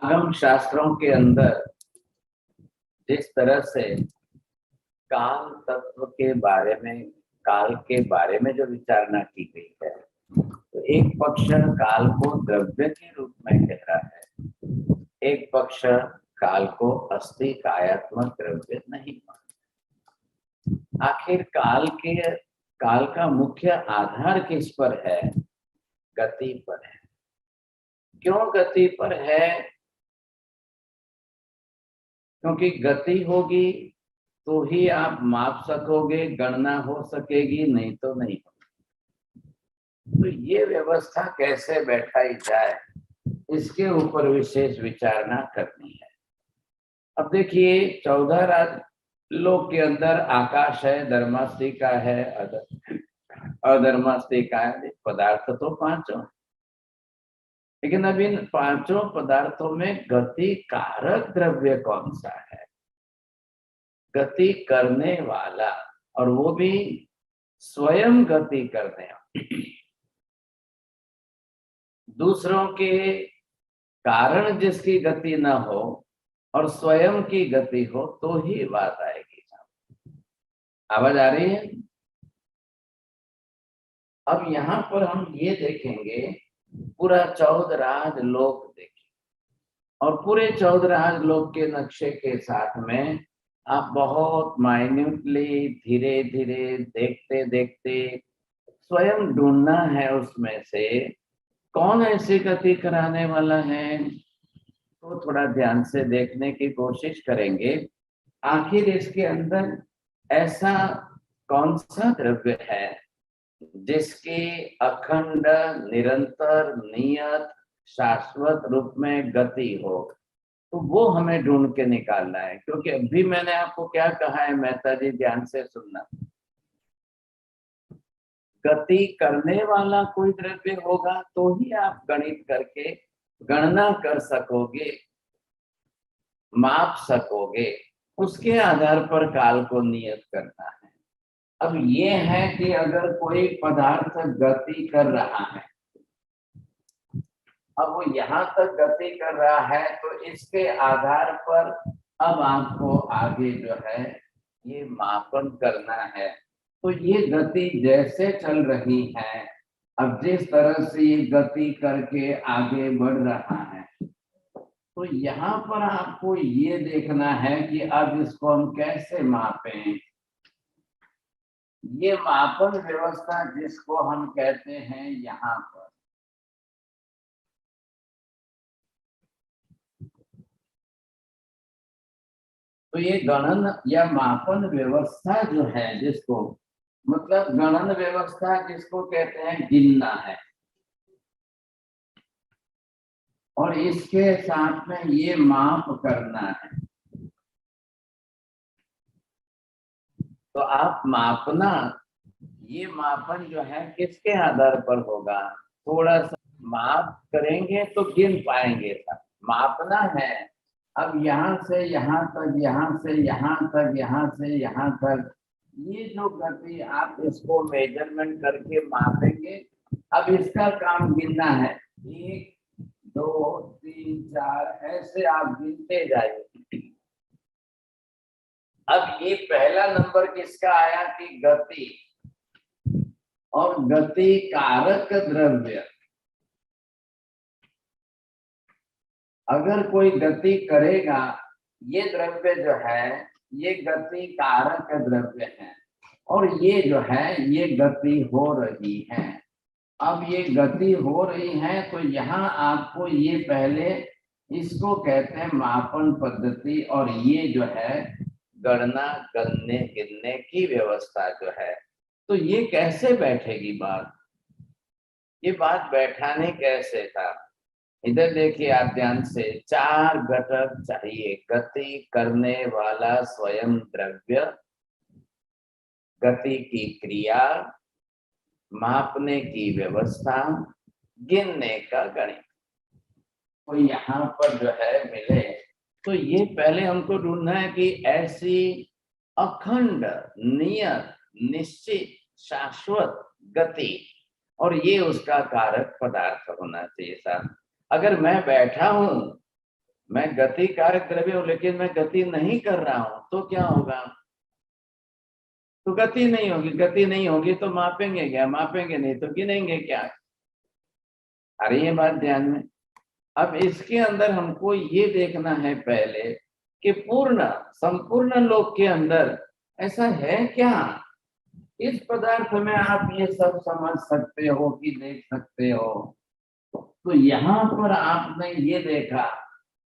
आगम शास्त्रों के अंदर जिस तरह से काल तत्व के बारे में, काल के बारे में जो विचारणा की गई है, तो एक पक्ष काल को द्रव्य के रूप में कह रहा है, एक पक्ष काल को अस्थि कायात्मक द्रव्य नहीं मानता। आखिर काल का मुख्य आधार किस पर है? गति पर है। क्यों गति पर है? क्योंकि गति होगी तो ही आप माप सकोगे, गणना हो सकेगी, नहीं तो नहीं होगी। तो ये व्यवस्था कैसे बैठाई जाए, इसके ऊपर विशेष विचारणा करनी है। अब देखिए, 14 राजलोक के अंदर आकाश है, धर्मास्तिका है, अधर्मास्तिका है, पदार्थ तो पांचों है। लेकिन अब इन पांचों पदार्थों में गति कारक द्रव्य कौन सा है? गति करने वाला, और वो भी स्वयं गति करने वाला। दूसरों के कारण जिसकी गति न हो और स्वयं की गति हो तो ही बात आएगी। आवाज आ रही है? अब यहाँ पर हम ये देखेंगे, पूरा 14 राजलोक देखें, और पूरे 14 राजलोक के नक्शे के साथ में आप बहुत माइन्यूटली, धीरे धीरे, देखते देखते स्वयं ढूंढना है उसमें से कौन ऐसी गति कराने वाला है। तो थोड़ा ध्यान से देखने की कोशिश करेंगे, आखिर इसके अंदर ऐसा कौन सा द्रव्य है जिसकी अखंड, निरंतर, नियत, शाश्वत रूप में गति हो। तो वो हमें ढूंढ के निकालना है। क्योंकि अभी मैंने आपको क्या कहा है, मेहता जी ध्यान से सुनना, गति करने वाला कोई द्रव्य होगा तो ही आप गणित करके गणना कर सकोगे, माप सकोगे, उसके आधार पर काल को नियत करना है। अब ये है कि अगर कोई पदार्थ गति कर रहा है, अब वो यहाँ तक गति कर रहा है, तो इसके आधार पर अब आपको आगे जो है ये मापन करना है। तो ये गति जैसे चल रही है, अब जिस तरह से ये गति करके आगे बढ़ रहा है, तो यहाँ पर आपको ये देखना है कि अब इसको हम कैसे मापें। ये मापन व्यवस्था जिसको हम कहते हैं यहाँ पर, तो ये गणन या मापन व्यवस्था जो है, जिसको मतलब गणन व्यवस्था जिसको कहते हैं, गिनना है, और इसके साथ में ये माप करना है। तो आप मापना, ये मापन जो है किसके आधार पर होगा? थोड़ा सा माप करेंगे तो गिन पाएंगे। मापना है, अब यहाँ से यहाँ तक, यहाँ से यहाँ तक, यहाँ से यहाँ तक, ये जो गति आप इसको मेजरमेंट करके मापेंगे। अब इसका काम गिनना है, 1 2 3 4, ऐसे आप गिनते जाइए। अब ये पहला नंबर किसका आया कि गति, और गति कारक द्रव्य। अगर कोई गति करेगा, ये द्रव्य जो है ये गति कारक द्रव्य है, और ये जो है ये गति हो रही है। अब ये गति हो रही है, तो यहाँ आपको ये पहले, इसको कहते हैं मापन पद्धति, और ये जो है गणना, गणने, गिनने की व्यवस्था जो है। तो ये कैसे बैठेगी बात? ये बात बैठाने कैसे था? इधर देखिए आप ध्यान से, 4 घटक चाहिए: गति करने वाला स्वयं द्रव्य, गति की क्रिया, मापने की व्यवस्था, गिनने का गणित। तो यहाँ पर जो है मिले, तो ये पहले हमको ढूंढना है कि ऐसी अखंड, नियत, निश्चित, शाश्वत गति, और ये उसका कारक पदार्थ होना चाहिए। साहब, अगर मैं बैठा हूं मैं गति कारक द्रव्य हूं लेकिन मैं गति नहीं कर रहा हूं तो क्या होगा? तो गति नहीं होगी, गति नहीं होगी तो मापेंगे क्या? मापेंगे नहीं तो गिनेंगे क्या? अरे ये बात ध्यान में। अब इसके अंदर हमको ये देखना है पहले कि पूर्ण संपूर्ण लोक के अंदर ऐसा है क्या? इस पदार्थ में आप ये सब समझ सकते हो कि देख सकते हो। तो यहाँ पर आपने ये देखा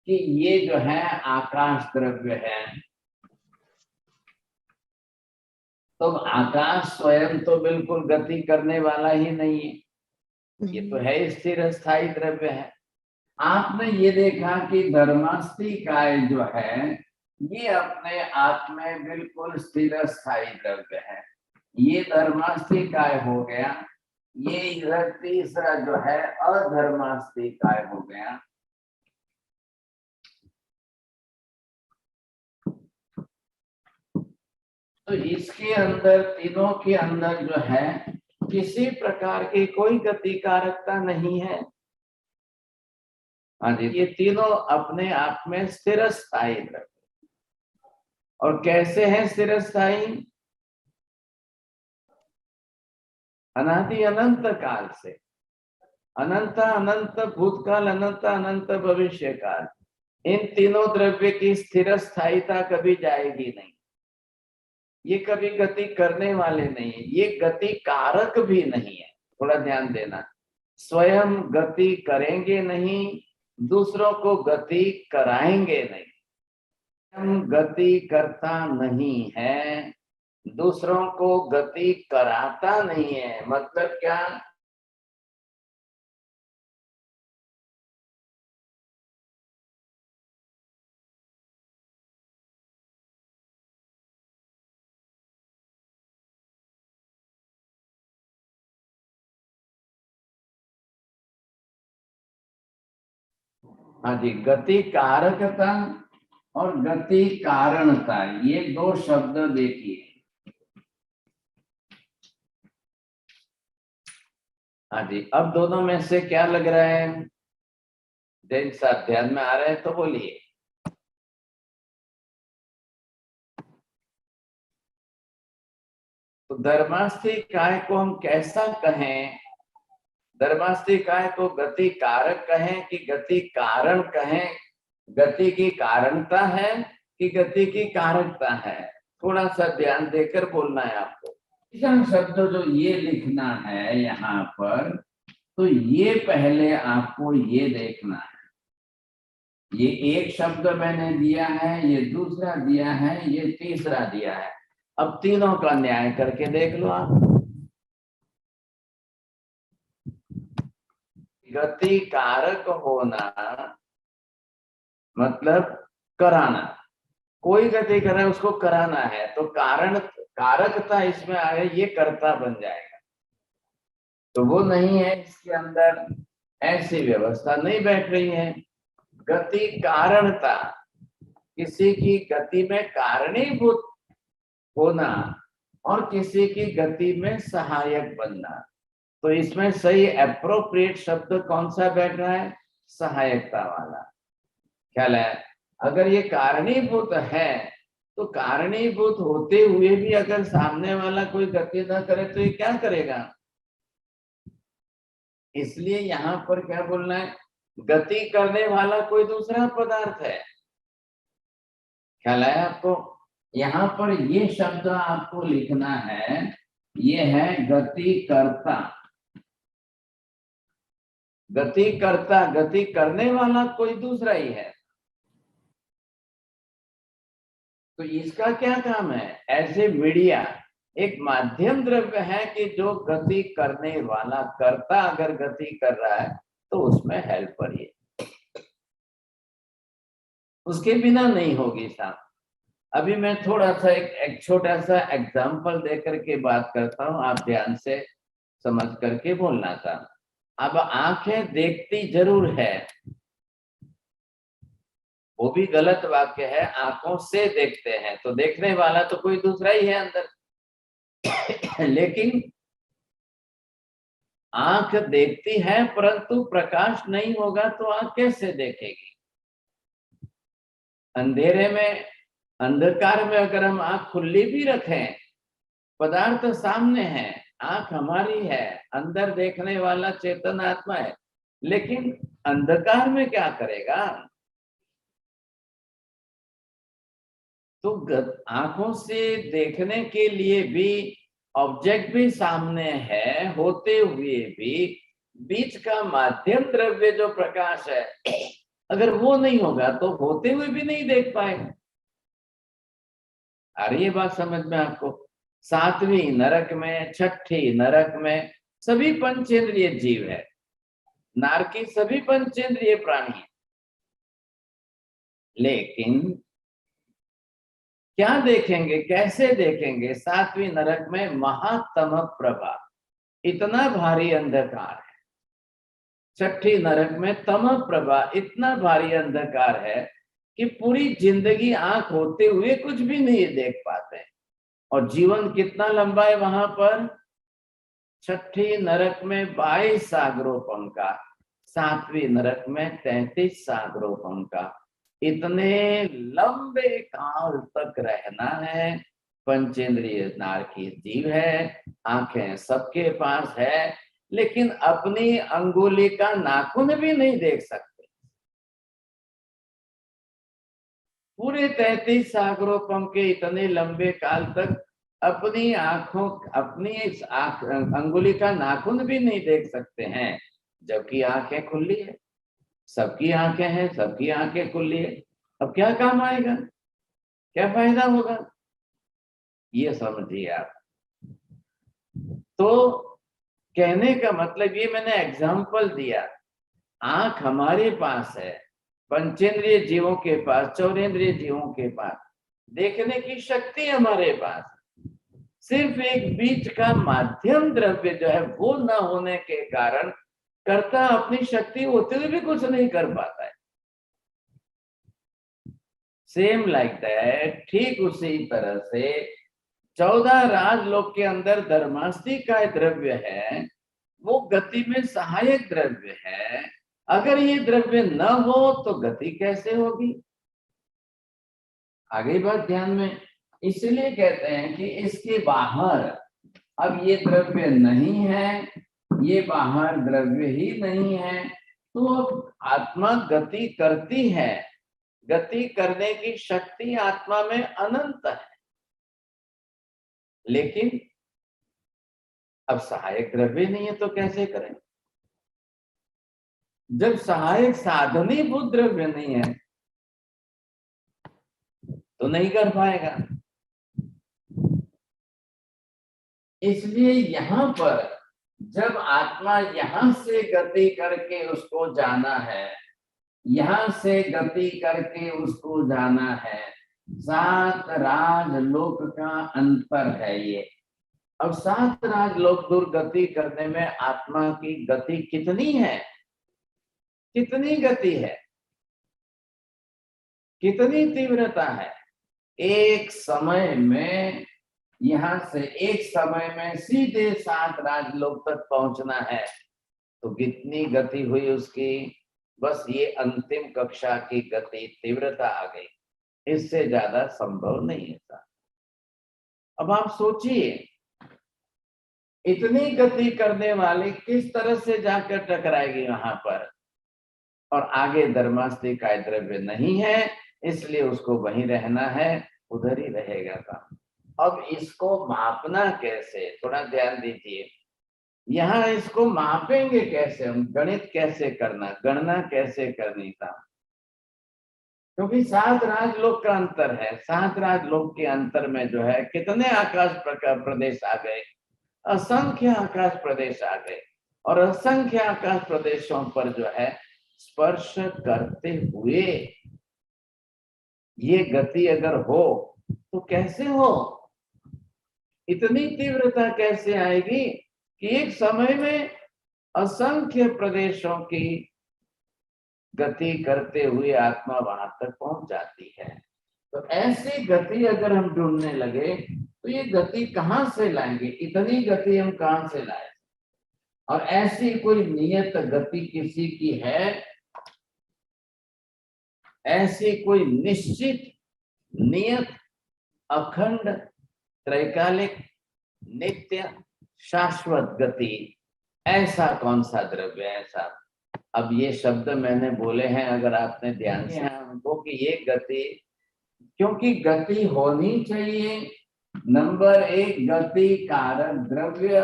कि ये जो है आकाश द्रव्य है, तो आकाश स्वयं तो बिल्कुल गति करने वाला ही नहीं है, ये तो है स्थिर स्थायी द्रव्य है। आपने ये देखा कि धर्मास्थी काय जो है ये अपने आप में बिल्कुल स्थिर स्थायी द्रव्य है, ये धर्मास्थी काय हो गया। ये इधर तीसरा जो है अधर्मास्थी काय हो गया। तो इसके अंदर तीनों के अंदर जो है किसी प्रकार की कोई गति कारकता नहीं है। हाँ जी, ये तीनों अपने आप में स्थिर स्थायी द्रव्य। और कैसे है स्थिर स्थायी? अनादि अनंत काल से, अनंत अनंत भूतकाल, अनंत अनंत भविष्य काल, इन तीनों द्रव्य की स्थिर स्थायीता कभी जाएगी नहीं। ये कभी गति करने वाले नहीं है, ये गति कारक भी नहीं है। थोड़ा ध्यान देना, स्वयं गति करेंगे नहीं, दूसरों को गति कराएंगे नहीं। स्वयं गति करता नहीं है, दूसरों को गति कराता नहीं है। मतलब क्या? हाँ जी, गति कारकता और गति कारणता, ये दो शब्द देखिए। हाँ जी, अब दोनों में से क्या लग रहा है? जैन साहब ध्यान में आ रहे हैं तो बोलिए। तो धर्मास्थी काय को हम कैसा कहें? धर्मास्थी काय को गति कारक कहें कि गति कारण कहें? गति की कारणता है कि गति की कारकता है? थोड़ा सा ध्यान देकर बोलना है आपको। तीसरा शब्द जो ये लिखना है यहाँ पर, तो ये पहले आपको ये देखना है। ये एक शब्द मैंने दिया है, ये दूसरा दिया है, ये तीसरा दिया है। अब तीनों का न्याय करके देख लो आप। गति कारक होना मतलब कराना, कोई गति कर रहा है उसको कराना है, तो कारण कारकता इसमें आए, ये कर्ता बन जाएगा। तो वो नहीं है इसके अंदर, ऐसी व्यवस्था नहीं बैठ रही है। गति कारणता, किसी की गति में कारणीभूत होना और किसी की गति में सहायक बनना। तो इसमें सही एप्रोप्रिएट शब्द कौन सा बैठ रहा है? सहायकता वाला। ख्याल है? अगर ये कारणीभूत है तो कारणीभूत होते हुए भी अगर सामने वाला कोई गति ना करे तो ये क्या करेगा? इसलिए यहाँ पर क्या बोलना है? गति करने वाला कोई दूसरा पदार्थ है। ख्याल है आपको? यहाँ पर ये शब्द आपको लिखना है, ये है गति कर्ता। गति करता, गति करने वाला कोई दूसरा ही है। तो इसका क्या काम है? ऐसे मीडिया एक माध्यम द्रव्य है कि जो गति करने वाला, कर्ता अगर गति कर रहा है तो उसमें हेल्पर ये, उसके बिना नहीं होगी साहब। अभी मैं थोड़ा सा एक छोटा सा एग्जांपल देकर के बात करता हूं, आप ध्यान से समझ करके बोलना था। अब आंखें देखती जरूर है, वो भी गलत वाक्य है। आंखों से देखते हैं तो देखने वाला तो कोई दूसरा ही है अंदर। लेकिन आंख देखती है परंतु प्रकाश नहीं होगा तो आंख कैसे देखेगी? अंधेरे में, अंधकार में अगर हम आंख खुली भी रखें, पदार्थ सामने है, आंख हमारी है, अंदर देखने वाला चेतन आत्मा है, लेकिन अंधकार में क्या करेगा? तो आंखों से देखने के लिए भी ऑब्जेक्ट भी सामने है, होते हुए भी बीच का माध्यम द्रव्य जो प्रकाश है, अगर वो नहीं होगा तो होते हुए भी नहीं देख पाएगा। आ रही है बात समझ में आपको? सातवीं नरक में, छठी नरक में सभी पंचेंद्रिय जीव है, नारकी सभी पंचेंद्रिय प्राणी है, लेकिन क्या देखेंगे, कैसे देखेंगे? सातवीं नरक में महातम प्रभा, इतना भारी अंधकार है। छठी नरक में तम प्रभा, इतना भारी अंधकार है कि पूरी जिंदगी आंख होते हुए कुछ भी नहीं देख पाते। और जीवन कितना लंबा है वहां पर? छठी नरक में 22 सागरोपम का, सातवीं नरक में 33 सागरोपम का। इतने लंबे काल तक रहना है। पंचेंद्रिय नारकी जीव है, आंखें सबके पास है, लेकिन अपनी अंगुली का नाखून भी नहीं देख सकते। पूरे 33 सागरोपम के इतने लंबे काल तक अपनी आंखों, अपनी अंगुली का नाखून भी नहीं देख सकते हैं, जबकि आंखें खुली है, सबकी आंखें हैं, सबकी आंखें खुली है। अब क्या काम आएगा, क्या फायदा होगा, ये समझिए आप। तो कहने का मतलब ये, मैंने एग्जाम्पल दिया, आंख हमारे पास है, पंचेंद्रिय जीवों के पास, चौरेंद्रिय जीवों के पास देखने की शक्ति हमारे पास, सिर्फ एक बीच का माध्यम द्रव्य जो है वो न होने के कारण कर्ता अपनी शक्ति होते हुए भी कुछ नहीं कर पाता है। सेम लाइक दैट, ठीक उसी तरह से 14 राजलोक के अंदर धर्मास्ति का द्रव्य है, वो गति में सहायक द्रव्य है। अगर ये द्रव्य न हो तो गति कैसे होगी? आगे बात ध्यान में, इसलिए कहते हैं कि इसके बाहर अब ये द्रव्य नहीं है, ये बाहर द्रव्य ही नहीं है, तो अब आत्मा गति करती है, गति करने की शक्ति आत्मा में अनंत है, लेकिन अब सहायक द्रव्य नहीं है तो कैसे करें? जब सहायक साधनीभूत द्रव्य नहीं है तो नहीं कर पाएगा। इसलिए यहां पर जब आत्मा यहां से गति करके उसको जाना है, यहां से गति करके उसको जाना है, 7 राजलोक का अंतर है ये। अब 7 राजलोक दूर गति करने में आत्मा की गति कितनी है, कितनी गति है, कितनी तीव्रता है? एक समय में, यहां से एक समय में सीधे 7 राजलोक तक पहुंचना है, तो कितनी गति हुई उसकी? बस ये अंतिम कक्षा की गति, तीव्रता आ गई, इससे ज्यादा संभव नहीं है। अब आप सोचिए, इतनी गति करने वाली किस तरह से जाकर टकराएगी वहां पर? और आगे धर्मास्ति का द्रव्य नहीं है, इसलिए उसको वहीं रहना है, उधर ही रहेगा काम। अब इसको मापना कैसे, थोड़ा ध्यान दीजिए। यहाँ इसको मापेंगे कैसे हम, गणित कैसे करना, गणना कैसे करनी था? क्योंकि 7 राजलोक का अंतर है, 7 राजलोक के अंतर में जो है कितने आकाश प्रदेश आ गए, असंख्य आकाश प्रदेश आ गए, और असंख्य आकाश प्रदेशों पर जो है स्पर्श करते हुए ये गति अगर हो तो कैसे हो, इतनी तीव्रता कैसे आएगी कि एक समय में असंख्य प्रदेशों की गति करते हुए आत्मा वहां तक पहुंच जाती है। तो ऐसी गति अगर हम ढूंढने लगे तो ये गति कहां से लाएंगे, इतनी गति हम कहां से लाए? और ऐसी कोई नियत गति किसी की है? ऐसी कोई निश्चित, नियत, अखंड, त्रैकालिक, नित्य, शाश्वत गति, ऐसा कौन सा द्रव्य है साहब? अब ये शब्द मैंने बोले हैं, अगर आपने ध्यान से हमको कि ये गति, क्योंकि गति होनी चाहिए। नंबर एक, गति कारक द्रव्य,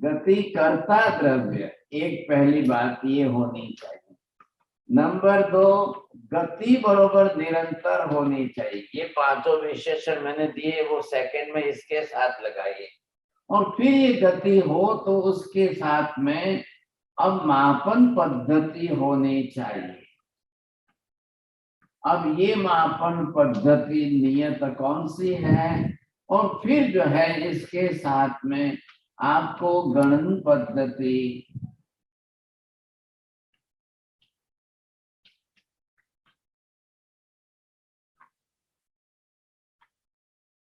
गति करता द्रव्य, एक पहली बात ये होनी चाहिए। नंबर दो, गति बरोबर निरंतर होनी चाहिए। ये पांचों विशेषण मैंने दिए, वो सेकंड में इसके साथ लगाइए। और फिर ये गति हो तो उसके साथ में अब मापन पद्धति होनी चाहिए। अब ये मापन पद्धति नियत कौन सी है? और फिर जो है इसके साथ में आपको गणन पद्धति,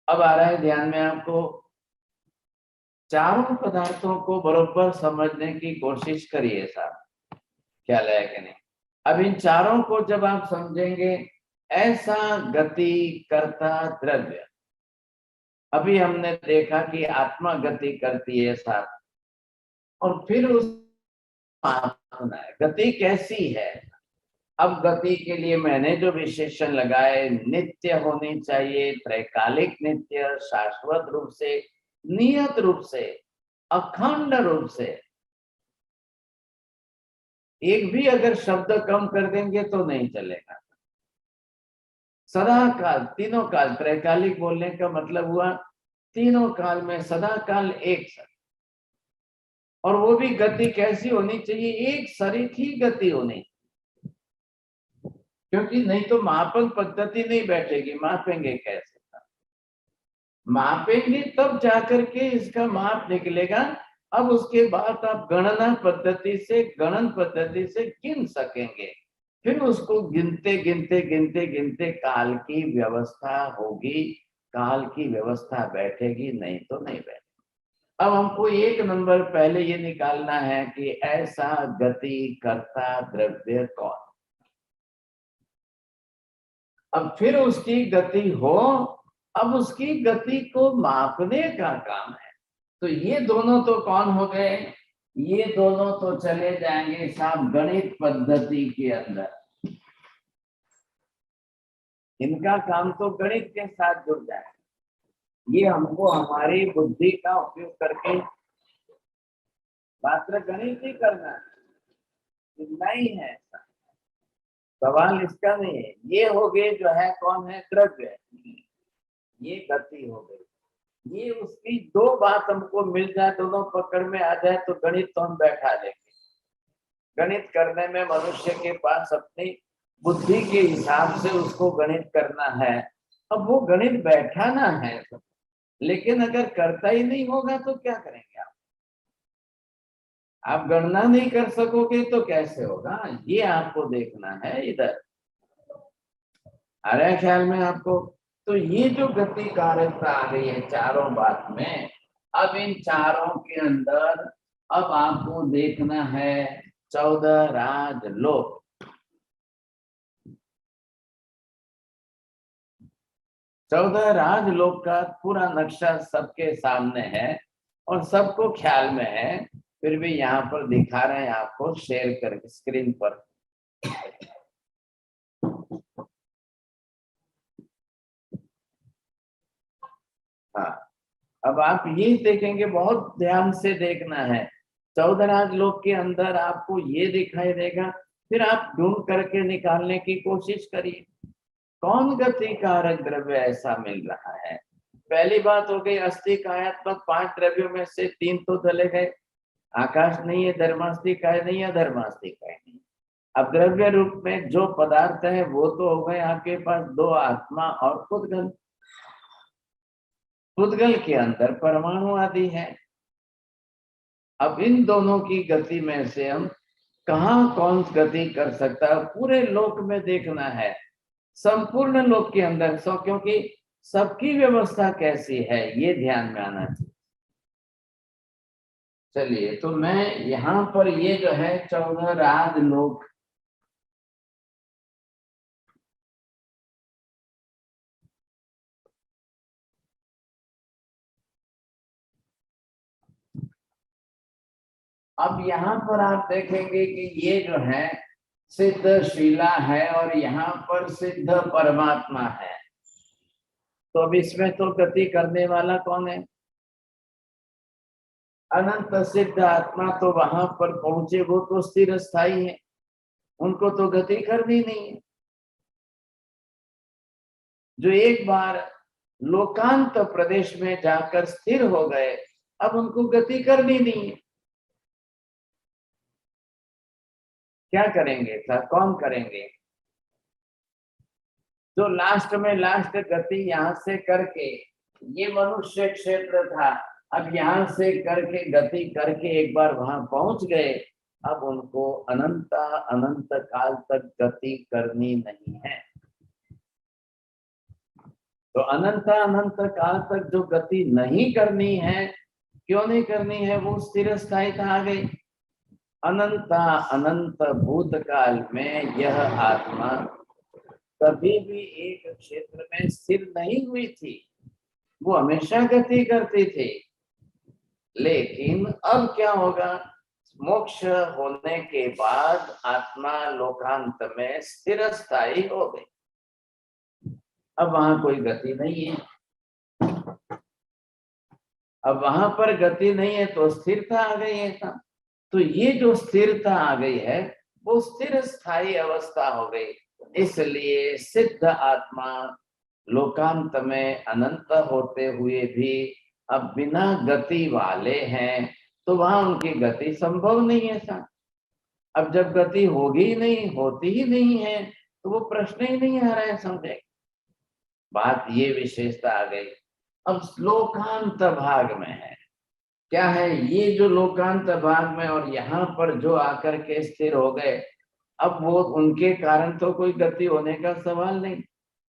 अब आ रहा है ध्यान में आपको, चारों पदार्थों को बरोबर समझने की कोशिश करिए साहब, ख्याल है कि नहीं? अब इन चारों को जब आप समझेंगे, ऐसा गति करता द्रव्य, अभी हमने देखा कि आत्मा गति करती है साहब, और फिर उस मापना है गति कैसी है। अब गति के लिए मैंने जो विशेषण लगाए, नित्य होनी चाहिए, त्रैकालिक नित्य, शाश्वत रूप से, नियत रूप से, अखंड रूप से। एक भी अगर शब्द कम कर देंगे तो नहीं चलेगा। सदा काल, तीनों काल, त्रैकालिक बोलने का मतलब हुआ तीनों काल में सदा काल एक साथ। और वो भी गति कैसी होनी चाहिए? एक सरित ही गति होनी, क्योंकि नहीं तो मापन पद्धति नहीं बैठेगी। मापेंगे कैसे? मापेंगे तब जाकर के इसका माप निकलेगा। अब उसके बाद आप गणना पद्धति से, गणन पद्धति से गिन सकेंगे। फिर उसको गिनते गिनते गिनते गिनते काल की व्यवस्था होगी, काल की व्यवस्था बैठेगी, नहीं तो नहीं बैठेगी। अब हमको एक नंबर पहले ये निकालना है कि ऐसा गति करता द्रव्य कौन। अब फिर उसकी गति हो, अब उसकी गति को मापने का काम है। तो ये दोनों तो कौन हो गए? ये दोनों तो चले जाएंगे साहब गणित पद्धति के अंदर। इनका काम तो गणित के साथ जुड़ जाए। ये हमको हमारी बुद्धि का उपयोग करके मात्र गणित ही करना है, नहीं है। सवाल इसका नहीं है। ये हो गए जो है कौन है? द्रव्य। ये गति हो गई। ये उसकी दो बात हमको मिल जाए, दोनों पकड़ में आ जाए तो गणित तो हम बैठा लेंगे। गणित करने में मनुष्य के पास अपनी बुद्धि के हिसाब से उसको गणित करना है। अब वो गणित बैठाना है, लेकिन अगर करता ही नहीं होगा तो क्या करेंगे आप गणना नहीं कर सकोगे तो कैसे होगा? ये आपको देखना है। इधर आ रहा है ख्याल में आपको? तो ये जो गति कारकता आ गई है चारों बात में, अब इन चारों के अंदर अब आपको देखना है 14 राजलोक। 14 राजलोक का पूरा नक्शा सबके सामने है और सबको ख्याल में है, फिर भी यहाँ पर दिखा रहे हैं आपको शेयर करके स्क्रीन पर। हाँ, अब आप ये देखेंगे, बहुत ध्यान से देखना है। 14 राजलोक के अंदर आपको ये दिखाई देगा, फिर आप ढूंढ करके निकालने की कोशिश करिए कौन गति कारक द्रव्य ऐसा मिल रहा है। पहली बात हो गई अस्थि कायात्मक 5 द्रव्यों में से 3 तो चले गए। आकाश नहीं है, धर्मास्तिकाय नहीं है, धर्मास्तिकाय नहीं। अब द्रव्य रूप में जो पदार्थ है वो तो हो गए आपके पास 2 आत्मा और पुद्गल। पुद्गल के अंदर परमाणु आदि है। अब इन दोनों की गति में से हम कहाँ कौन गति कर सकता है? पूरे लोक में देखना है, संपूर्ण लोक के अंदर। क्योंकि सबकी व्यवस्था कैसी है ये ध्यान में आना चाहिए। चलिए, तो मैं यहाँ पर ये जो है 14 राजलोक अब यहाँ पर आप देखेंगे कि ये जो है सिद्ध शिला है और यहाँ पर सिद्ध परमात्मा है। तो अब इसमें तो गति करने वाला कौन है? अनंत सिद्ध आत्मा तो वहां पर पहुंचे, वो तो स्थिर स्थायी है, उनको तो गति करनी नहीं है। जो एक बार लोकांत प्रदेश में जाकर स्थिर हो गए, अब उनको गति करनी नहीं है। क्या करेंगे सर? कौन करेंगे? जो लास्ट में लास्ट गति यहाँ से करके, ये मनुष्य क्षेत्र था, अब यहाँ से करके गति करके एक बार वहां पहुंच गए, अब उनको अनंत अनंत काल तक गति करनी नहीं है। तो अनंत अनंत काल तक जो गति नहीं करनी है, क्यों नहीं करनी है? वो स्थिर स्थायिता आ गई। अनंत अनंत भूतकाल में यह आत्मा कभी भी एक क्षेत्र में स्थिर नहीं हुई थी, वो हमेशा गति करती थी। लेकिन अब क्या होगा? मोक्ष होने के बाद आत्मा लोकांत में स्थिर स्थायी हो गई। अब वहां कोई गति नहीं है। अब वहां पर गति नहीं है तो स्थिरता आ गई है ना। तो ये जो स्थिरता आ गई है वो स्थिर स्थायी अवस्था हो गई। इसलिए सिद्ध आत्मा लोकांत में अनंत होते हुए भी अब बिना गति वाले हैं, तो वहां उनकी गति संभव नहीं है सर। अब जब गति होगी ही नहीं, होती ही नहीं है, तो वो प्रश्न ही नहीं आ रहा है, समझे? बात ये विशेषता आ गई। अब लोकांत भाग में है, क्या है? ये जो लोकांत भाग में और यहाँ पर जो आकर के स्थिर हो गए, अब वो उनके कारण तो कोई गति होने का सवाल नहीं।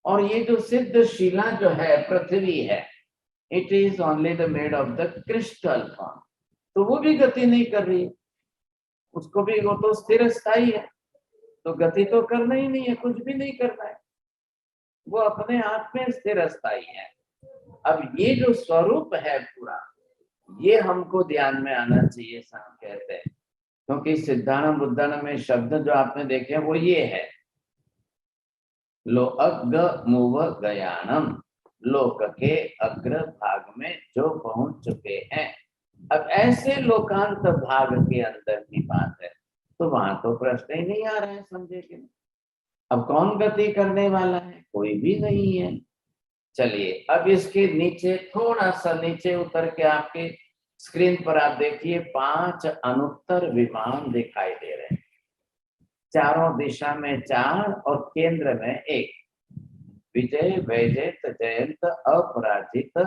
और ये जो सिद्ध शिला जो है, पृथ्वी है, it is only the made of the crystal form, तो वो भी गति नहीं कर रही है। उसको भी, वो तो स्थिर स्थायी है, तो गति तो करना ही नहीं है, कुछ भी नहीं करना है, वो अपने आप में स्थिर स्थायी है। अब ये जो स्वरूप है पूरा, ये हमको ध्यान में आना चाहिए, साहब कहते हैं। क्योंकि सिद्धांत बुद्धान में शब्द जो आपने देखे वो ये है, लो अग्ग मुव गयानम, लोक के अग्र भाग में जो पहुंच चुके हैं। अब ऐसे लोकांत भाग के अंदर की बात है, तो वहां तो प्रश्न ही नहीं आ रहा है, समझे कि नहीं? अब कौन गति करने वाला है? कोई भी नहीं है। चलिए अब इसके नीचे, थोड़ा सा नीचे उतर के आपके स्क्रीन पर आप देखिए, 5 अनुत्तर विमान दिखाई दे रहे हैं। चारों दिशा में 4 और केंद्र में 1। विजय, वैजयत, जयंत, अपराजित,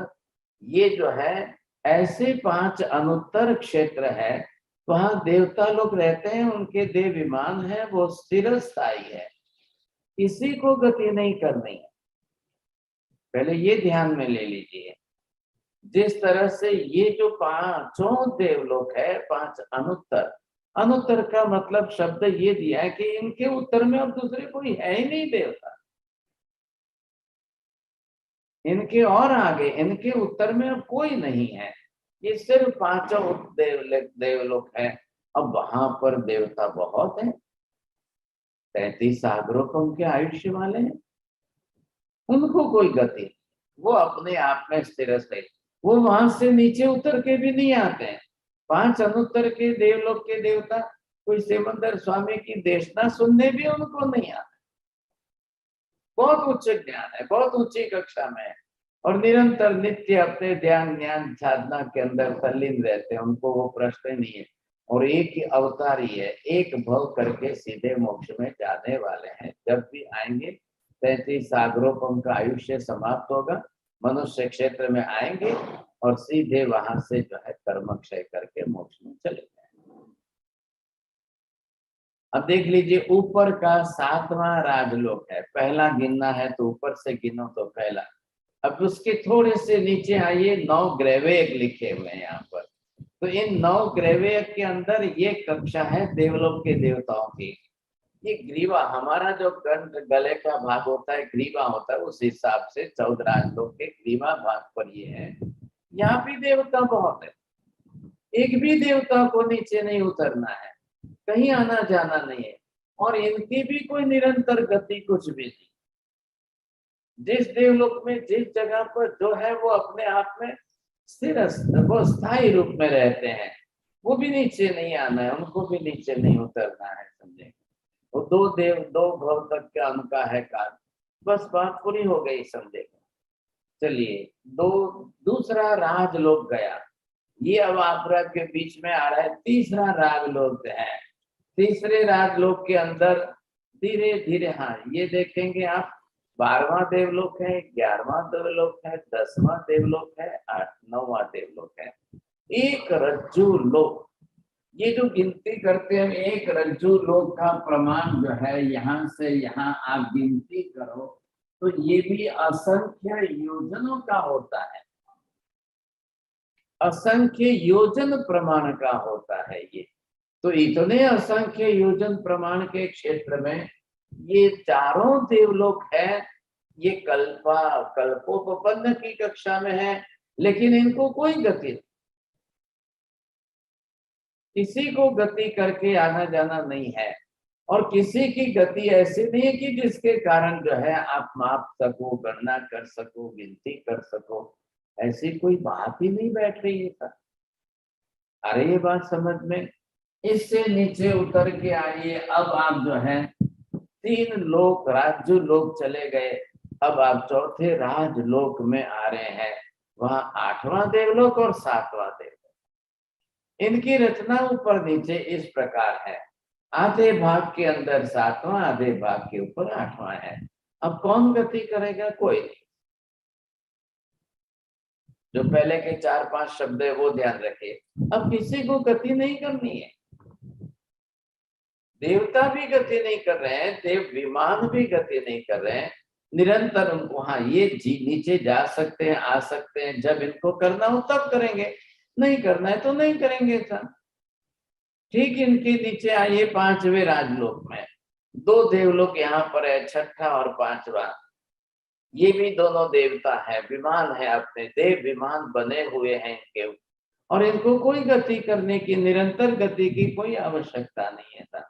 ये जो है ऐसे 5 अनुत्तर क्षेत्र है। वहां देवता लोग रहते हैं, उनके देव विमान है, वो स्थिर स्थायी है, किसी को गति नहीं करनी है। पहले ये ध्यान में ले लीजिए। जिस तरह से ये जो 5 देवलोक है, 5 अनुत्तर, अनुत्तर का मतलब शब्द ये दिया है कि इनके उत्तर में अब दूसरे कोई है ही नहीं देवता, इनके और आगे, इनके उत्तर में अब कोई नहीं है, ये सिर्फ 5 देवलोक है। अब वहां पर देवता बहुत है, 33 सागरों को उनके आयुष्य वाले हैं, उनको कोई गति, वो अपने आप में स्थिर है, वो वहां से नीचे उतर के भी नहीं आते हैं। 5 अनुत्तर के देवलोक के देवता कोई सिमंदर स्वामी की देशना सुनने भी उनको नहीं आता। बहुत उच्च ज्ञान है, बहुत ऊंची कक्षा में है, और निरंतर नित्य अपने ध्यान ज्ञान साधना के अंदर तल्लीन रहते हैं, उनको वो प्रश्न नहीं है। और एक ही अवतार ही है, एक भव करके सीधे मोक्ष में जाने वाले हैं। जब भी आएंगे 33 सागरों पर उनका आयुष्य समाप्त होगा, मनुष्य क्षेत्र में आएंगे और सीधे वहां से जो है कर्म क्षय करके मोक्ष में चले जाएंगे। अब देख लीजिए, ऊपर का 7वां राजलोक है, पहला गिनना है तो ऊपर से गिनो तो पहला। अब उसके थोड़े से नीचे आइए, 9 ग्रैवेक लिखे हुए हैं यहाँ पर। तो इन 9 ग्रैवेक के अंदर ये कक्षा है देवलोक के देवताओं की। ये ग्रीवा, हमारा जो कंठ गले का भाग होता है, ग्रीवा होता है, उस हिसाब से 14 राजलोक के ग्रीवा भाग पर ये है। यहाँ भी देवता बहुत है, एक भी देवता को नीचे नहीं उतरना है, कहीं आना जाना नहीं है, और इनकी भी कोई निरंतर गति कुछ भी नहीं। जिस देवलोक में जिस जगह पर जो है वो अपने आप में स्थिर, वो स्थायी रूप में रहते हैं, वो भी नीचे नहीं आना है, उनको भी नीचे नहीं उतरना है, समझे। वो दो देव दो भव तक का उनका है काल, बस बात पूरी हो गई, समझे। चलिए, दो दूसरा राजलोक गया, ये अब आपरा के बीच में आ रहा है। तीसरा राजलोक है, तीसरे राजलोक के अंदर धीरे धीरे, हाँ ये देखेंगे आप, 12वां देवलोक है, 11वां देवलोक है, 10वां देवलोक है, 9वां देवलोक है। एक रज्जु लोक, ये जो गिनती करते हैं, एक रज्जु लोक का प्रमाण जो है, यहाँ से यहाँ आप गिनती करो तो ये भी असंख्य योजनों का होता है, असंख्य योजन प्रमाण का होता है ये। तो इतने असंख्य योजन प्रमाण के क्षेत्र में ये चारों देवलोक है, ये कल्पोपपन्न की कक्षा में है, लेकिन इनको कोई गति नहीं, किसी को गति करके आना जाना नहीं है, और किसी की गति ऐसी नहीं है कि जिसके कारण जो है आप माप सको, गणना कर सको, गिनती कर सको, ऐसी कोई बात ही नहीं बैठ रही है सर। अरे ये बात समझ में। इससे नीचे उतर के आइए, अब आप जो है 3 लोक राज्य लोक चले गए, अब आप चौथे राजलोक में आ रहे हैं। वहां 8वां देवलोक और 7वां देवलोक, इनकी रचना ऊपर नीचे इस प्रकार है। आधे भाग के अंदर 7वां, आधे भाग के ऊपर 8वां है। अब कौन गति करेगा? कोई नहीं। जो पहले के 4-5 शब्द है वो ध्यान रखिए। अब किसी को गति नहीं करनी है, देवता भी गति नहीं कर रहे हैं, देव विमान भी गति नहीं कर रहे हैं, निरंतर उनको, हाँ ये जी नीचे जा सकते हैं, आ सकते हैं, जब इनको करना हो तब करेंगे, नहीं करना है तो नहीं करेंगे सर। ठीक इनके नीचे आइए 5वें राजलोक में, 2 देवलोक यहाँ पर है, 6ठा और 5वां। ये भी दोनों देवता है, विमान है, अपने देव विमान बने हुए हैं इनके, और इनको कोई गति करने की, निरंतर गति की कोई आवश्यकता नहीं है सर।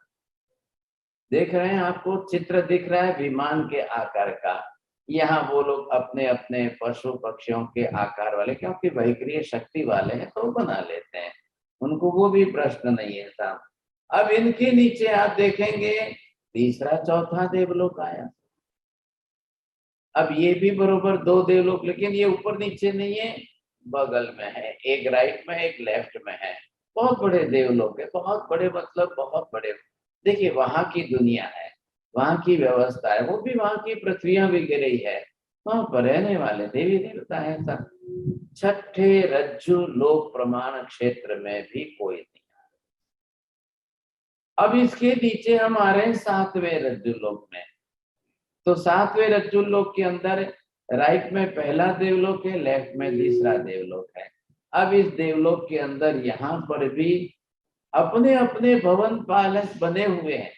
देख रहे हैं, आपको चित्र दिख रहा है विमान के आकार का। यहाँ वो लोग अपने अपने पशु पक्षियों के आकार वाले, क्योंकि वहीक्रिय शक्ति वाले हैं तो बना लेते हैं, उनको वो भी प्रश्न नहीं है साहब। अब इनके नीचे आप देखेंगे तीसरा चौथा देवलोक आया। अब ये भी बरोबर 2 देवलोक, लेकिन ये ऊपर नीचे नहीं है, बगल में है, एक राइट में एक लेफ्ट में है। बहुत बड़े देवलोक है, बहुत बड़े मतलब बहुत बड़े। देखिए वहां की दुनिया है, वहां की व्यवस्था है, वो भी वहां की पृथ्वियां भी गिरी है, वहां पर रहने वाले देवी देवता है सब। छठे रज्जु लोक प्रमाण क्षेत्र में भी कोई नहीं। अब इसके नीचे हम आ रहे हैं 7वें रज्जु लोक में। तो 7वें रज्जु लोक के अंदर राइट में पहला देवलोक है, लेफ्ट में तीसरा देवलोक है। अब इस देवलोक के अंदर यहाँ पर भी अपने अपने भवन पालक बने हुए हैं।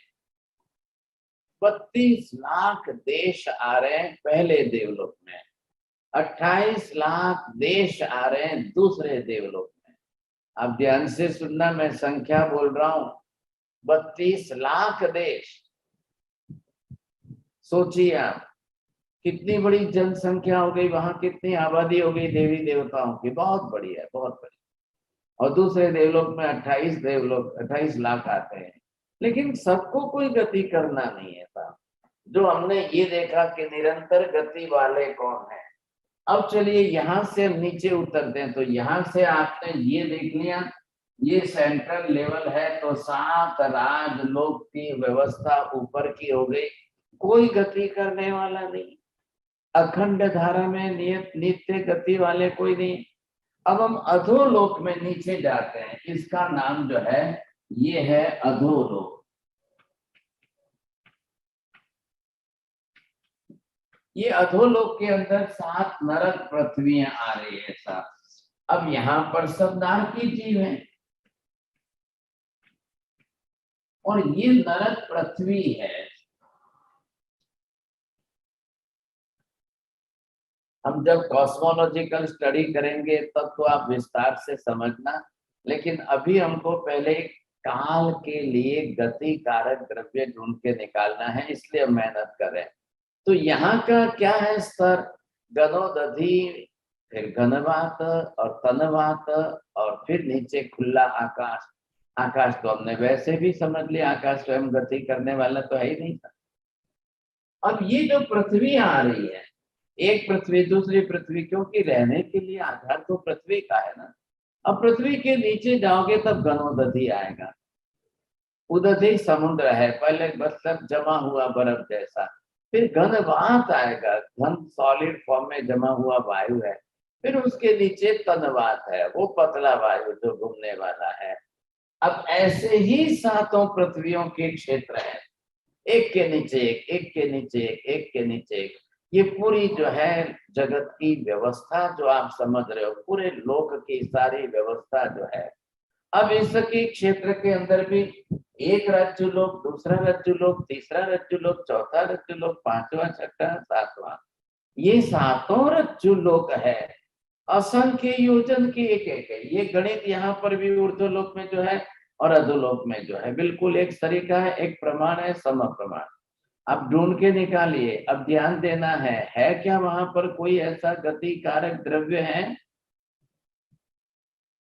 32 लाख देश आ रहे हैं पहले देवलोक में, 28 लाख देश आ रहे हैं दूसरे देवलोक में। आप ध्यान से सुनना, मैं संख्या बोल रहा हूं, 32 लाख देश। सोचिए आप कितनी बड़ी जनसंख्या हो गई, वहां कितनी आबादी हो गई देवी देवताओं की, बहुत बड़ी है, बहुत बड़ी। और दूसरे देवलोक में 28 लाख आते हैं, लेकिन सबको कोई गति करना नहीं है था। जो हमने ये देखा कि निरंतर गति वाले कौन है। अब चलिए यहाँ से हम नीचे उतरते हैं। तो यहाँ से आपने ये देख लिया, ये सेंट्रल लेवल है, तो 7 राजलोक की व्यवस्था ऊपर की हो गई, कोई गति करने वाला नहीं, अखंड धारा में नियत नित्य गति वाले कोई नहीं। अब हम अधोलोक में नीचे जाते हैं, इसका नाम जो है ये है अधोलोक। ये अधोलोक के अंदर 7 नरक पृथ्वियां आ रही है साहब। अब यहाँ पर सब नार की जीव है, और ये नरक पृथ्वी है। हम जब कॉस्मोलॉजिकल स्टडी करेंगे तब तो आप विस्तार से समझना, लेकिन अभी हमको पहले काल के लिए गति कारक द्रव्य ढूंढ के निकालना है, इसलिए हम मेहनत कर रहे हैं। तो यहाँ का क्या है स्तर, गनोदधि, फिर घनवात और तनवात, और फिर नीचे खुला आकाश। आकाश तो हमने वैसे भी समझ लिया, आकाश स्वयं गति करने वाला तो है ही नहीं था। अब ये जो पृथ्वी आ रही है, एक पृथ्वी दूसरी पृथ्वी, क्योंकि रहने के लिए आधार तो पृथ्वी का है ना। अब पृथ्वी के नीचे जाओगे तब गनोदधि आएगा। उदधि समुद्र है, पहले मतलब जमा हुआ बर्फ जैसा, फिर घनवात आएगा, घन सॉलिड फॉर्म में जमा हुआ वायु है। फिर उसके नीचे तनवात है, वो पतला वायु जो घूमने वाला है। अब ऐसे ही सातों पृथ्वियों के क्षेत्र हैं, एक के नीचे एक, एक के नीचे एक, एक के नीचे एक। ये पूरी जो है जगत की व्यवस्था जो आप समझ रहे हो, पूरे लोक की सारी व्यवस्था जो है। अब इसके क्षेत्र के अंदर भी एक रज्जु लोक, दूसरा रज्जु लोक, तीसरा रज्जु लोक, चौथा रज्जु लोक, पांचवा, छठा, सातवां, ये सातों रज्जु लोक है। असंख्य योजन की एक एक है। ये गणित यहाँ पर भी ऊर्ध्वलोक में जो है और अधोलोक में जो है बिल्कुल एक तरीका है, एक प्रमाण है, सम प्रमाण। अब ढूंढ के निकालिए। अब ध्यान देना है क्या वहां पर कोई ऐसा गति कारक द्रव्य है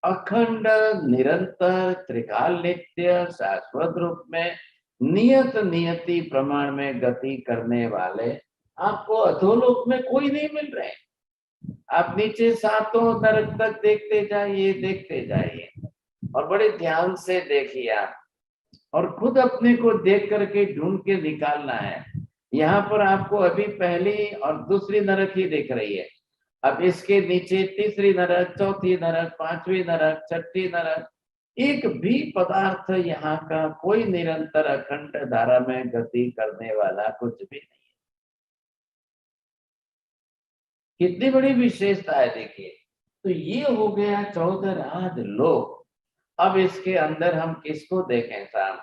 अखंड निरंतर त्रिकाल नित्य शाश्वत रूप में नियत नियति प्रमाण में गति करने वाले? आपको अधोलोक में कोई नहीं मिल रहे। आप नीचे सातों नरक तक देखते जाइए, देखते जाइए, और बड़े ध्यान से देखिए आप, और खुद अपने को देख करके ढूंढ के निकालना है। यहाँ पर आपको अभी पहली और दूसरी नरक ही दिख रही है। अब इसके नीचे तीसरी नरक, चौथी नरक, पांचवी नरक, छठी नरक, एक भी पदार्थ यहाँ का कोई निरंतर अखंड धारा में गति करने वाला कुछ भी नहीं। कितनी बड़ी विशेषता है देखिए। तो ये हो गया 14 राज लोक। अब इसके अंदर हम किसको देखें साहब?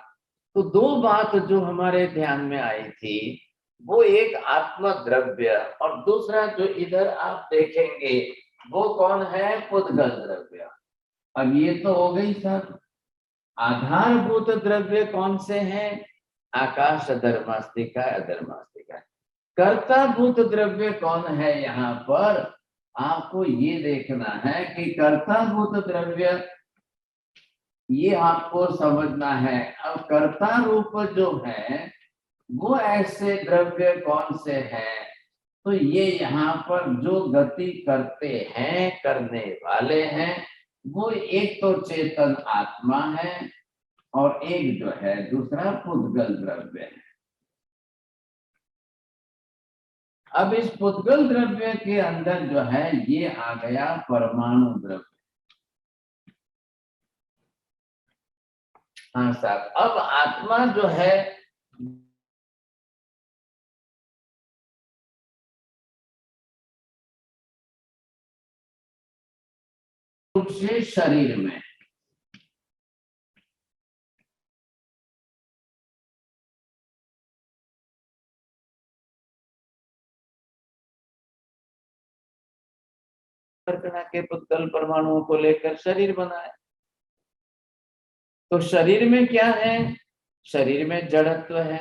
तो दो बात जो हमारे ध्यान में आई थी, वो एक आत्म द्रव्य, और दूसरा जो इधर आप देखेंगे वो कौन है? पुद्गल द्रव्य। अब ये तो हो गई सब। आधारभूत द्रव्य कौन से हैं? आकाश, धर्मास्तिका, अधर्मास्तिका। कर्ताभूत द्रव्य कौन है? यहाँ पर आपको ये देखना है कि कर्ताभूत द्रव्य, ये आपको समझना है। अब कर्ता रूप जो है वो ऐसे द्रव्य कौन से हैं? तो ये यहाँ पर जो गति करते हैं, करने वाले हैं, वो एक तो चेतन आत्मा है और एक जो है दूसरा पुद्गल द्रव्य है। अब इस पुद्गल द्रव्य के अंदर जो है ये आ गया परमाणु द्रव्य। हाँ साहब, अब आत्मा जो है रूप से शरीर में, के पुद्गल परमाणुओं को लेकर शरीर बना है। तो शरीर में क्या है? शरीर में जड़त्व है।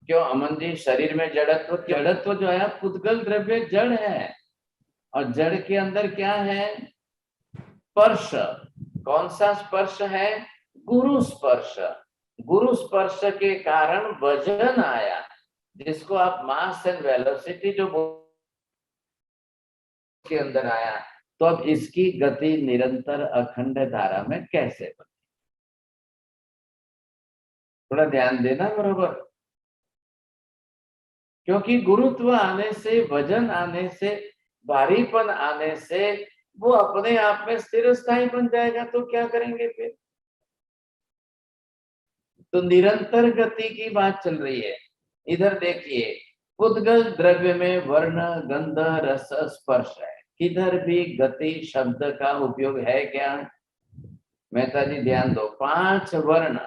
क्यों अमन जी? शरीर में जड़त्व, जड़त्व जो है पुद्गल द्रव्य जड़ है, और जड़ के अंदर क्या है? स्पर्श। कौन सा स्पर्श है? गुरु स्पर्श। गुरु स्पर्श के कारण वजन आया, जिसको आप मास एंड वेलोसिटी जो के अंदर आया। तो अब इसकी गति निरंतर अखंड धारा में कैसे बने? थोड़ा ध्यान देना बरोबर। क्योंकि गुरुत्व आने से, वजन आने से, भारीपन आने से वो अपने आप में स्थिर स्थायी बन जाएगा। तो क्या करेंगे फिर? तो निरंतर गति की बात चल रही है। इधर देखिए, पुद्गल द्रव्य में वर्ण, गंध, रस, स्पर्श है। किधर भी गति शब्द का उपयोग है क्या? मेहता जी ध्यान दो। 5 वर्ण,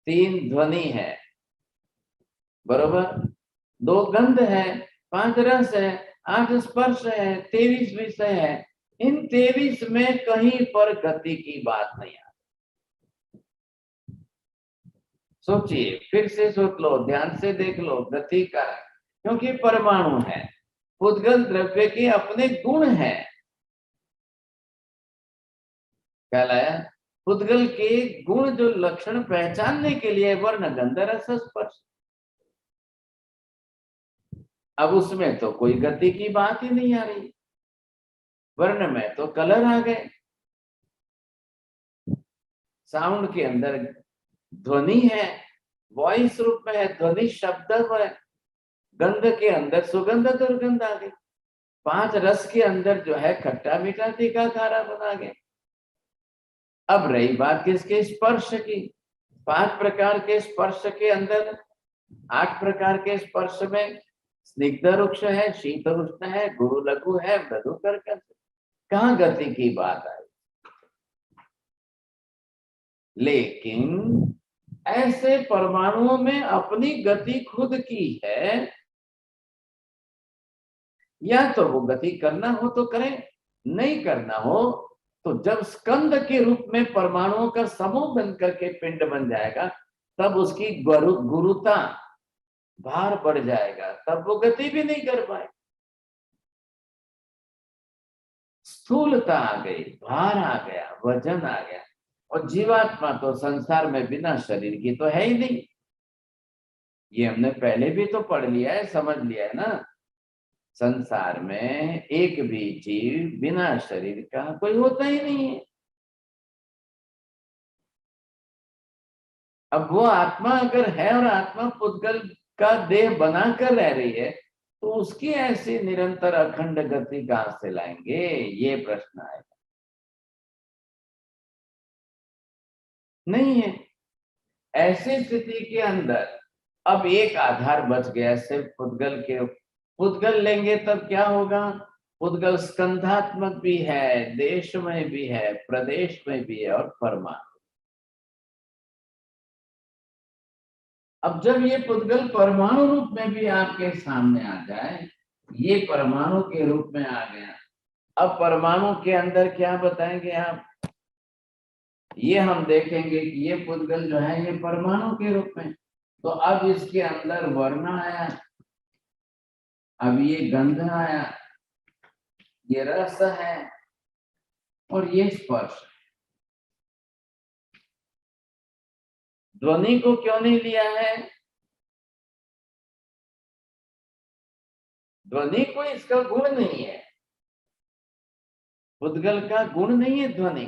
3 ध्वनि है, बरोबर, 2 गंध है, 5 रस है, 8 स्पर्श है, 23 विषय है। इन 23 में कहीं पर गति की बात नहीं आती। सोचिए, फिर से सोच लो, ध्यान से देख लो, गति का, क्योंकि परमाणु है, उद्गल द्रव्य के अपने गुण हैं। क्या लाया? उद्गल के गुण, जो लक्षण पहचानने के लिए वर्ण गंध रस स्पर्श। अब उसमें तो कोई गति की बात ही नहीं आ रही, वर्ण में तो कलर आ गए, साउंड के अंदर ध्वनि है, वॉइस रूप में है, ध्वनि शब्द है, गंध के अंदर सुगंध दुर्गंध आ गई, 5 रस के अंदर जो है खट्टा मीठा तीखा खारा बना गया। अब रही बात किसके? स्पर्श की। 5 प्रकार के स्पर्श के अंदर 8 प्रकार के स्पर्श में स्निग्ध रुक्ष है, शीत उष्ण है, गुरु लघु है, मृदु कर्कश। कहाँ गति की बात आई? लेकिन ऐसे परमाणुओं में अपनी गति खुद की है, या तो वो गति करना हो तो करें, नहीं करना हो तो जब स्कंद के रूप में परमाणुओं का समूह बनकर के पिंड बन जाएगा, तब उसकी गुरुता, भार बढ़ जाएगा, तब वो गति भी नहीं कर पाए। स्थूलता आ गई, भार आ गया, वजन आ गया, और जीवात्मा तो संसार में बिना शरीर की तो है ही नहीं। ये हमने पहले भी तो पढ़ लिया है, समझ लिया है ना। संसार में एक भी जीव बिना शरीर का कोई होता ही नहीं है। अब वो आत्मा अगर है और आत्मा पुद्गल का देह बनाकर रह रही है, तो उसकी ऐसी निरंतर अखंड गति कहां से लाएंगे, ये प्रश्न आएगा। नहीं है। ऐसी स्थिति के अंदर अब एक आधार बच गया, सिर्फ पुद्गल के। पुद्गल लेंगे तब क्या होगा? पुद्गल स्कंधात्मक भी है, देश में भी है, प्रदेश में भी है, और परमाणु। अब जब ये पुद्गल परमाणु रूप में भी आपके सामने आ जाए, ये परमाणु के रूप में आ गया, अब परमाणु के अंदर क्या बताएंगे आप? ये हम देखेंगे कि ये पुद्गल जो है ये परमाणु के रूप में, तो अब इसके अंदर वर्ण आया, अब ये गंध आया, ये रस है, और ये स्पर्श। ध्वनि को क्यों नहीं लिया है? ध्वनि को इसका गुण नहीं है, पुद्गल का गुण नहीं है ध्वनि।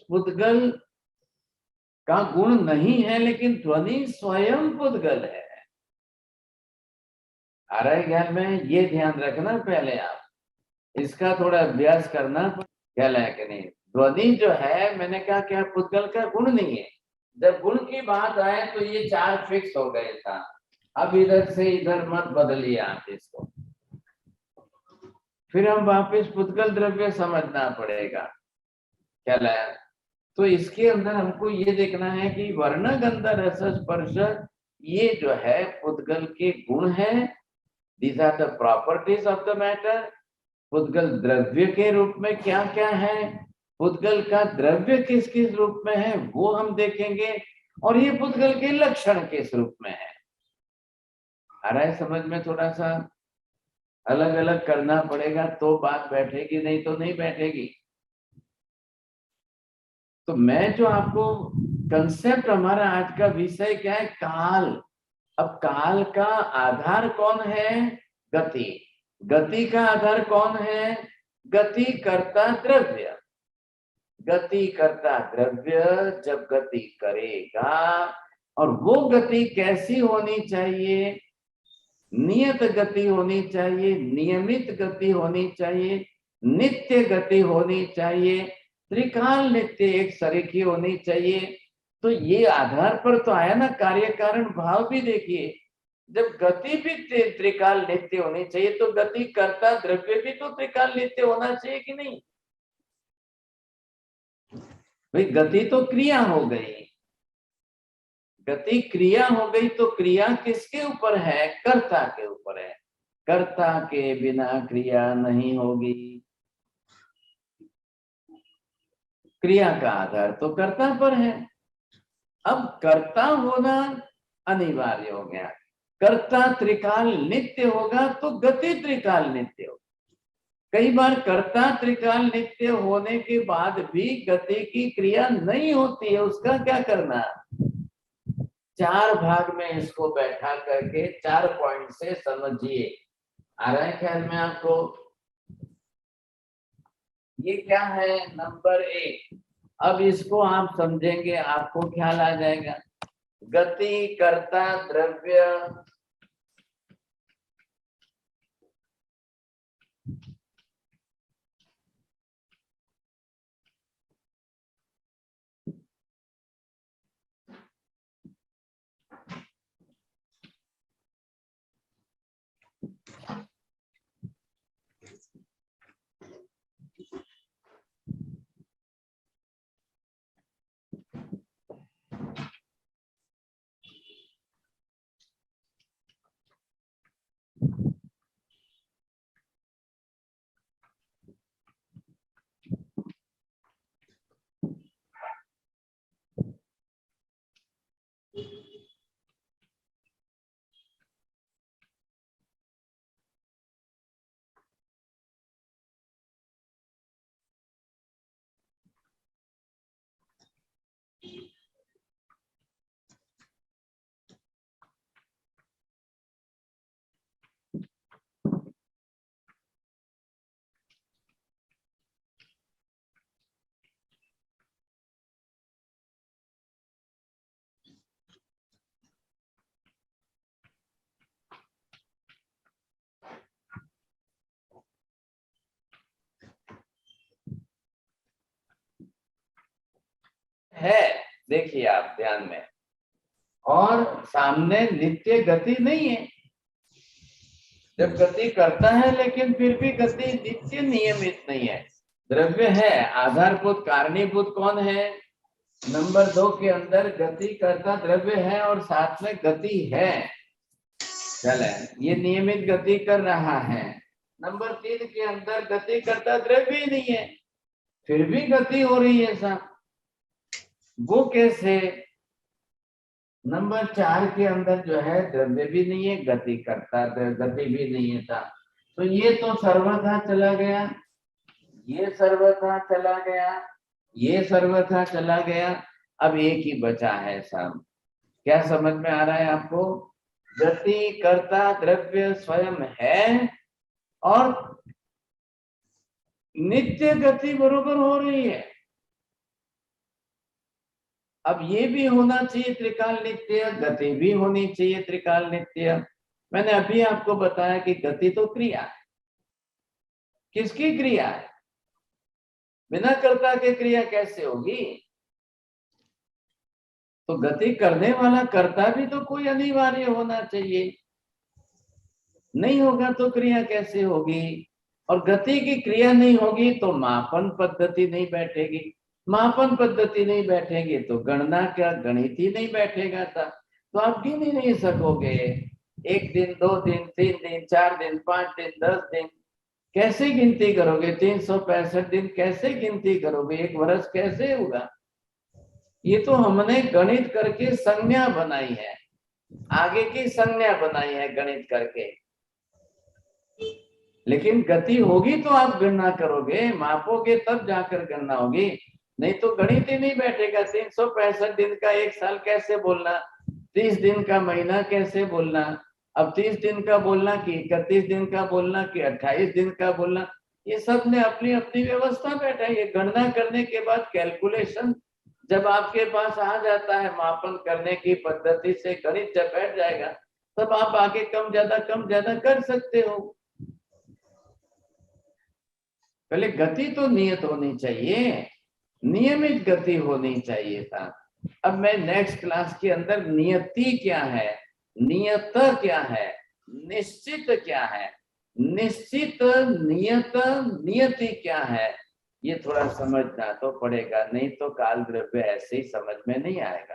पुद्गल का गुण नहीं है, लेकिन ध्वनि स्वयं पुद्गल है। आ रहा है ख्याल में? ये ध्यान रखना पहले आप, इसका थोड़ा अभ्यास करना। ख्याल है कि नहीं? ध्वनि जो है, मैंने कहा क्या पुद्गल का गुण नहीं है। जब गुण की बात आए तो ये 4 फिक्स हो गए था। अब इधर से इधर मत बदलिए आप इसको, फिर हम वापिस पुद्गल द्रव्य समझना पड़ेगा। क्या लाया? तो इसके अंदर हमको ये देखना है कि वर्ण गंध रस स्पर्श, ये जो है पुद्गल के गुण है। These are the properties of the matter. पुद्गल द्रव्य के रूप में क्या क्या है, पुद्गल का द्रव्य किस किस रूप में है, वो हम देखेंगे, और ये पुद्गल के लक्षण किस रूप में है। आ रहा है समझ में? थोड़ा सा अलग अलग करना पड़ेगा तो बात बैठेगी, नहीं तो नहीं बैठेगी। तो मैं जो आपको कंसेप्ट, हमारा आज का विषय क्या है? काल। अब काल का आधार कौन है? गति। गति का आधार कौन है? गति करता द्रव्य। गति करता द्रव्य जब गति करेगा, और वो गति कैसी होनी चाहिए? नियत गति होनी चाहिए, नियमित गति होनी चाहिए, नित्य गति होनी चाहिए, त्रिकाल नित्य एक सरीखी होनी चाहिए। तो ये आधार पर तो आया ना, कार्य कारण भाव भी देखिए। जब गति भी त्रिकाल नित्य होनी चाहिए, तो गति करता द्रव्य भी तो त्रिकाल नित्य होना चाहिए कि नहीं? भाई गति तो क्रिया हो गई, गति क्रिया हो गई, तो क्रिया किसके ऊपर है? कर्ता के ऊपर है। कर्ता के बिना क्रिया नहीं होगी। क्रिया का आधार तो कर्ता पर है। अब कर्ता होना अनिवार्य हो गया। कर्ता त्रिकाल नित्य होगा तो गति त्रिकाल नित्य होगा। कई बार कर्ता त्रिकाल नित्य होने के बाद भी गति की क्रिया नहीं होती है, उसका क्या करना? 4 भाग में इसको बैठा करके 4 पॉइंट से समझिए। आ रहा है ख्याल में आपको? ये क्या है? नंबर 1। अब इसको आप समझेंगे, आपको ख्याल आ जाएगा। गति, कर्ता, द्रव्य, है, देखिए आप ध्यान में। और सामने नित्य गति नहीं है। जब गति करता है लेकिन फिर भी गति नित्य नियमित नहीं है। द्रव्य है, आधारभूत कारणीभूत कौन है? नंबर 2 के अंदर गति करता द्रव्य है और साथ में गति है। चले, ये नियमित गति कर रहा है। नंबर 3 के अंदर गति करता द्रव्य ही नहीं है, फिर भी गति हो रही है साहब, वो कैसे? नंबर 4 के अंदर जो है द्रव्य भी नहीं है, गति करता गति भी नहीं है था। तो ये तो सर्वथा चला गया, ये सर्वथा चला गया, ये सर्वथा चला गया। अब एक ही बचा है साहब। क्या समझ में आ रहा है आपको? गति करता द्रव्य स्वयं है और नित्य गति बरोबर हो रही है। अब ये भी होना चाहिए त्रिकाल नित्य, गति भी होनी चाहिए त्रिकाल नित्य। मैंने अभी आपको बताया कि गति तो क्रिया है। किसकी क्रिया है? बिना कर्ता के क्रिया कैसे होगी? तो गति करने वाला कर्ता भी तो कोई अनिवार्य होना चाहिए, नहीं होगा तो क्रिया कैसे होगी? और गति की क्रिया नहीं होगी तो मापन पद्धति नहीं बैठेगी, मापन पद्धति नहीं बैठेगी तो गणना क्या, गणित ही नहीं बैठेगा था। तो आप गिन ही नहीं सकोगे। 1 दिन, 2 दिन, 3 दिन, 4 दिन, 5 दिन, 10 दिन, कैसे गिनती करोगे? 365 दिन कैसे गिनती करोगे? 1 वर्ष कैसे होगा? ये तो हमने गणित करके संज्ञा बनाई है, आगे की संज्ञा बनाई है गणित करके। लेकिन गति होगी तो आप गणना करोगे, मापोगे तब जाकर गणना होगी, नहीं तो गणित ही नहीं बैठेगा। 365 दिन का 1 साल कैसे बोलना, 30 दिन का महीना कैसे बोलना? अब 30 दिन का बोलना कि 31 दिन का बोलना कि 28 दिन का बोलना, ये सब ने अपनी अपनी व्यवस्था बैठाई है। गणना करने के बाद कैलकुलेशन जब आपके पास आ जाता है, मापन करने की पद्धति से गणित जब बैठ जाएगा, तब आप आगे कम ज्यादा कर सकते हो। पहले गति तो नियत होनी चाहिए, नियमित गति होनी चाहिए था। अब मैं नेक्स्ट क्लास के अंदर नियति क्या है, नियत क्या है, निश्चित क्या है, निश्चित, नियत, नियति क्या है, ये थोड़ा समझना तो पड़ेगा, नहीं तो काल द्रव्य ऐसे ही समझ में नहीं आएगा।